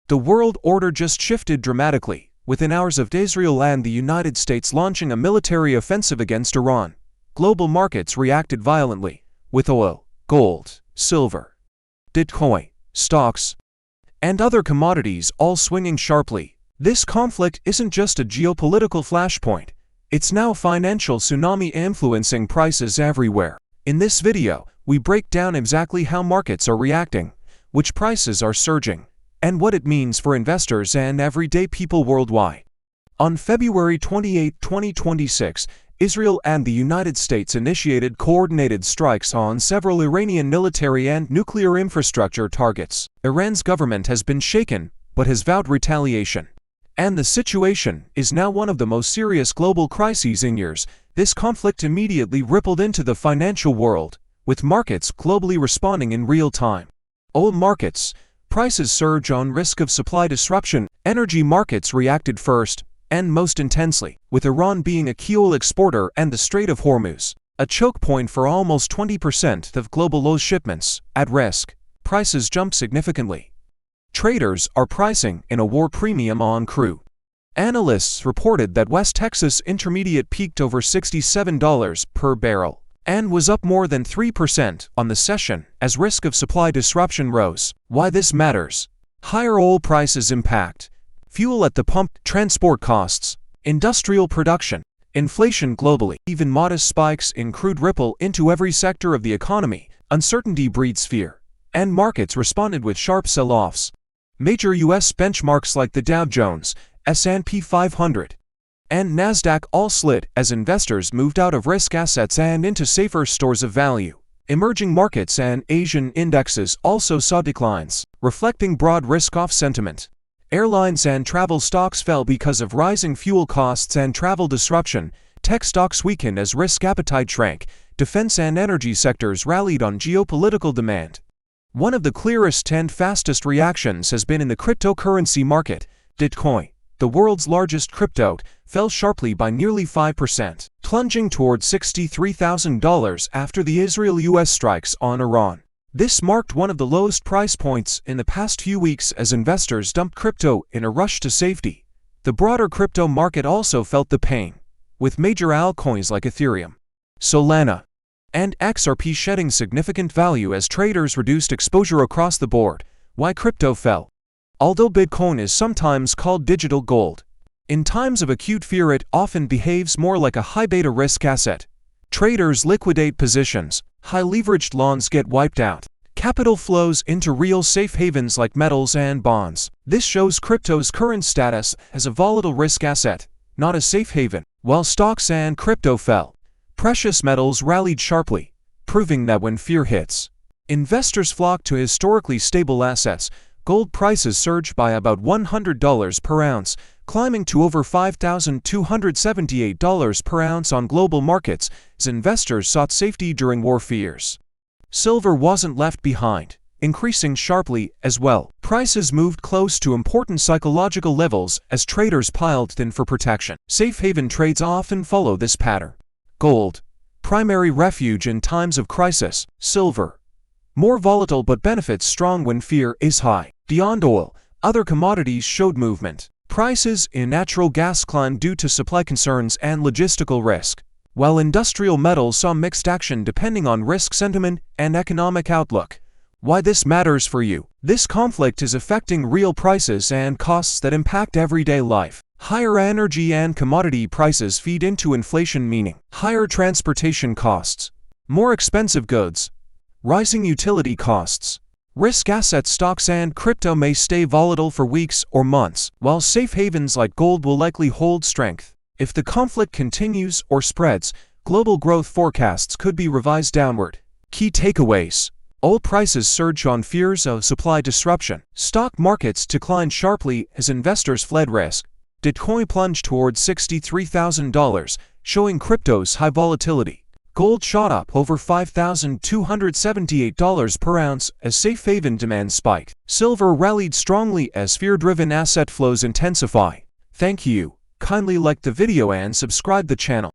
The world order just shifted dramatically, within hours of Israel and the United States launching a military offensive against Iran. Global markets reacted violently, with oil, gold, silver, Bitcoin, stocks, and other commodities all swinging sharply. This conflict isn't just a geopolitical flashpoint, it's now a financial tsunami influencing prices everywhere. In this video, we break down exactly how markets are reacting, which prices are surging, and what it means for investors and everyday people worldwide. On February 28, 2026, Israel and the United States initiated coordinated strikes on several Iranian military and nuclear infrastructure targets. Iran's government has been shaken, but has vowed retaliation. And the situation is now one of the most serious global crises in years. This conflict immediately rippled into the financial world, with markets globally responding in real time. Oil markets, prices surge on risk of supply disruption. Energy markets reacted first, and most intensely, with Iran being a key oil exporter and the Strait of Hormuz, a choke point for almost 20% of global oil shipments, at risk. Prices jumped significantly. Traders are pricing in a war premium on crude. Analysts reported that West Texas Intermediate peaked over $67 per barrel, and was up more than 3% on the session as risk of supply disruption rose. Why this matters? Higher oil prices impact fuel at the pump, transport costs, industrial production, inflation globally. Even modest spikes in crude ripple into every sector of the economy. Uncertainty breeds fear, and markets responded with sharp sell-offs. Major U.S. benchmarks like the Dow Jones, S&P 500, and NASDAQ all slid as investors moved out of risk assets and into safer stores of value. Emerging markets and Asian indexes also saw declines, reflecting broad risk-off sentiment. Airlines and travel stocks fell because of rising fuel costs and travel disruption. Tech stocks weakened as risk appetite shrank. Defense and energy sectors rallied on geopolitical demand. One of the clearest and fastest reactions has been in the cryptocurrency market. Bitcoin, the world's largest crypto, fell sharply by nearly 5%, plunging towards $63,000 after the Israel-US strikes on Iran. This marked one of the lowest price points in the past few weeks as investors dumped crypto in a rush to safety. The broader crypto market also felt the pain, with major altcoins like Ethereum, Solana, and XRP shedding significant value as traders reduced exposure across the board. Why crypto fell? Although Bitcoin is sometimes called digital gold, in times of acute fear it often behaves more like a high-beta risk asset. Traders liquidate positions, high-leveraged loans get wiped out. Capital flows into real safe havens like metals and bonds. This shows crypto's current status as a volatile risk asset, not a safe haven. While stocks and crypto fell, precious metals rallied sharply, proving that when fear hits, investors flock to historically stable assets. Gold prices surged by about $100 per ounce, climbing to over $5,278 per ounce on global markets as investors sought safety during war fears. Silver wasn't left behind, increasing sharply as well. Prices moved close to important psychological levels as traders piled in for protection. Safe haven trades often follow this pattern. Gold, primary refuge in times of crisis. Silver, more volatile but benefits strong when fear is high. Beyond oil, other commodities showed movement. Prices in natural gas climbed due to supply concerns and logistical risk, while industrial metals saw mixed action depending on risk sentiment and economic outlook. Why this matters for you? This conflict is affecting real prices and costs that impact everyday life. Higher energy and commodity prices feed into inflation, meaning higher transportation costs, more expensive goods, rising utility costs. Risk asset stocks and crypto may stay volatile for weeks or months, while safe havens like gold will likely hold strength. If the conflict continues or spreads, global growth forecasts could be revised downward. Key takeaways: oil prices surge on fears of supply disruption. Stock markets declined sharply as investors fled risk. Bitcoin plunged towards $63,000, showing crypto's high volatility. Gold shot up over $5,278 per ounce as safe haven demand spiked. Silver rallied strongly as fear-driven asset flows intensify. Thank you. Kindly like the video and subscribe the channel.